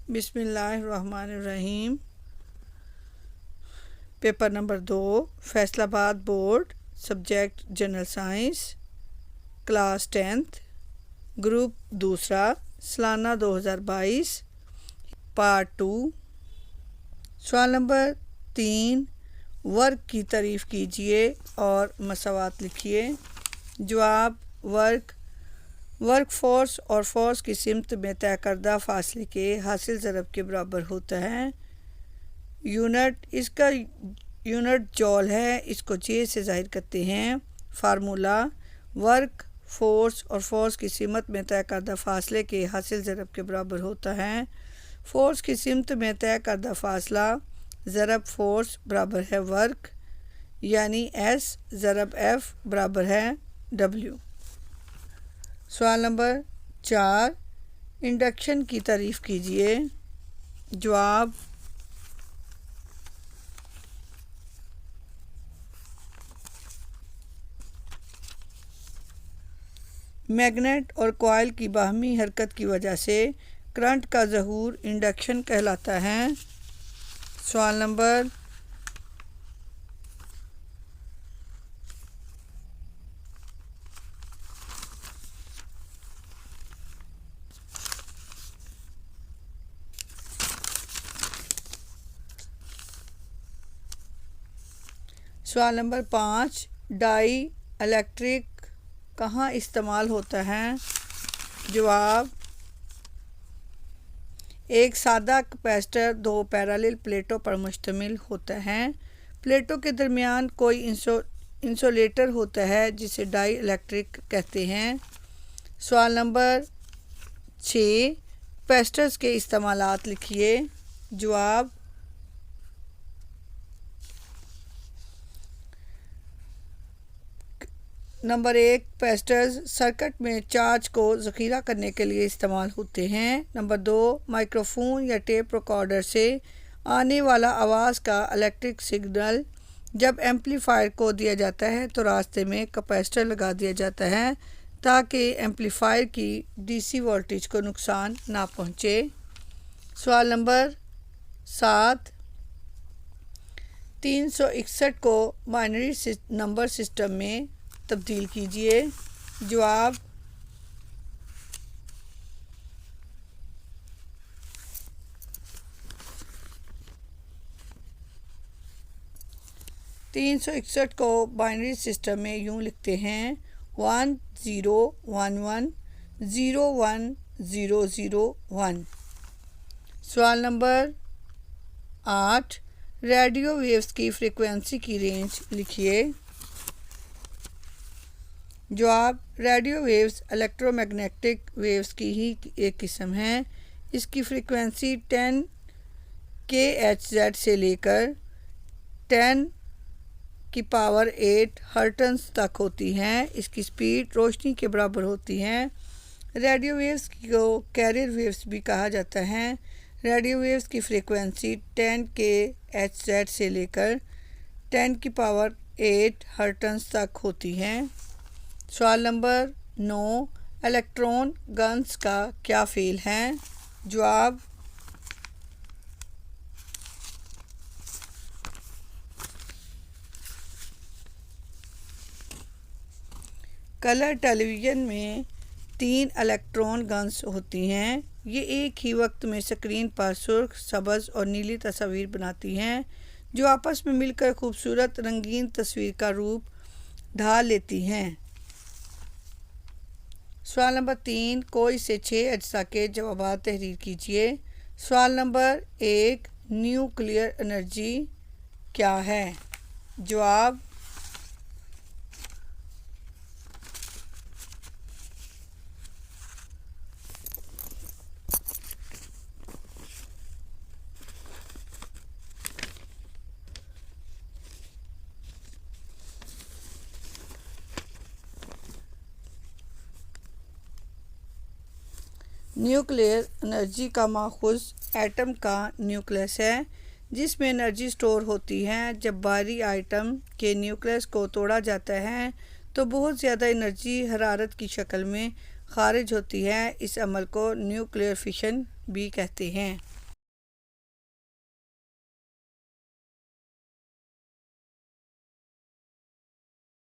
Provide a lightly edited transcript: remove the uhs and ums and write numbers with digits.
بسم اللہ الرحمن الرحیم۔ پیپر نمبر 2 فیصل آباد board, subject general science, class 10th، group دوسرا، سالانہ 2022، پارٹ 2۔ سوال نمبر 3، ورک کی تعریف کیجیے اور مساوات لکھیے۔ جواب: ورک فورس اور فورس کی سمت میں طے کردہ فاصلے کے حاصل ضرب کے برابر ہوتا ہے۔ یونٹ، اس کا یونٹ جول ہے، اس کو جے سے ظاہر کرتے ہیں۔ فارمولا: ورک فورس اور فورس کی سمت میں طے کردہ فاصلے کے حاصل ضرب کے برابر ہوتا ہے۔ فورس کی سمت میں طے کردہ فاصلہ ضرب فورس برابر ہے ورک، یعنی ایس ضرب ایف برابر ہے ڈبلیو۔ سوال نمبر 4، انڈکشن کی تعریف کیجیے۔ جواب: میگنیٹ اور کوائل کی باہمی حرکت کی وجہ سے کرنٹ کا ظہور انڈکشن کہلاتا ہے۔ سوال نمبر 5، ڈائی الیکٹرک کہاں استعمال ہوتا ہے؟ جواب: ایک سادہ کیپیسٹر 2 پیرالل پلیٹوں پر مشتمل ہوتا ہے۔ پلیٹوں کے درمیان کوئی انسولیٹر ہوتا ہے جسے ڈائی الیکٹرک کہتے ہیں۔ سوال نمبر 6، کیپیسٹرز کے استعمالات لکھیے۔ جواب: نمبر 1، کیپیسٹرز سرکٹ میں چارج کو ذخیرہ کرنے کے لیے استعمال ہوتے ہیں۔ نمبر 2، مائکروفون یا ٹیپ ریکارڈر سے آنے والا آواز کا الیکٹرک سگنل جب ایمپلیفائر کو دیا جاتا ہے تو راستے میں کیپیسٹر لگا دیا جاتا ہے تاکہ ایمپلیفائر کی ڈی سی وولٹیج کو نقصان نہ پہنچے۔ سوال نمبر 7، 361 کو بائنری نمبر سسٹم میں تبدیل کیجیے۔ جواب: کو بائنری سسٹم میں یوں لکھتے ہیں: 1 0 1 1 0 1 0 0 1۔ سوال نمبر 8، ریڈیو ویوز کی فریکوینسی کی رینج لکھیے۔ جواب: radio waves electromagnetic waves کی ہی ایک قسم ہے۔ اس کی فریکوینسی 10 kHz سے لے کر 10 کی پاور 8 ہرٹز تک ہوتی ہے۔ اس کی سپیڈ روشنی کے برابر ہوتی ہے۔ ریڈیو ویوز کو کیریئر ویوز بھی کہا جاتا ہے۔ ریڈیو ویوز کی فریکوینسی 10 kHz سے لے کر 10 کی پاور 8 ہرٹز تک ہوتی ہے۔ سوال نمبر 9، الیکٹرون گنز کا کیا فعل ہے؟ جواب: کلر ٹیلی ویژن میں 3 الیکٹرون گنز ہوتی ہیں۔ یہ ایک ہی وقت میں اسکرین پر سرخ، سبز اور نیلی تصاویر بناتی ہیں جو آپس میں مل کر خوبصورت رنگین تصویر کا روپ ڈھال لیتی ہیں۔ سوال نمبر 3، کوئی سے 6 اجزاء کے جوابات تحریر کیجیے۔ سوال نمبر 1، نیوکلیئر انرجی کیا ہے؟ جواب: نیوکلیئر انرجی کا ماخوذ ایٹم کا نیوکلیس ہے جس میں انرجی سٹور ہوتی ہے۔ جب باری ایٹم کے نیوکلیس کو توڑا جاتا ہے تو بہت زیادہ انرجی حرارت کی شکل میں خارج ہوتی ہے۔ اس عمل کو نیوکلیئر فشن بھی کہتے ہیں۔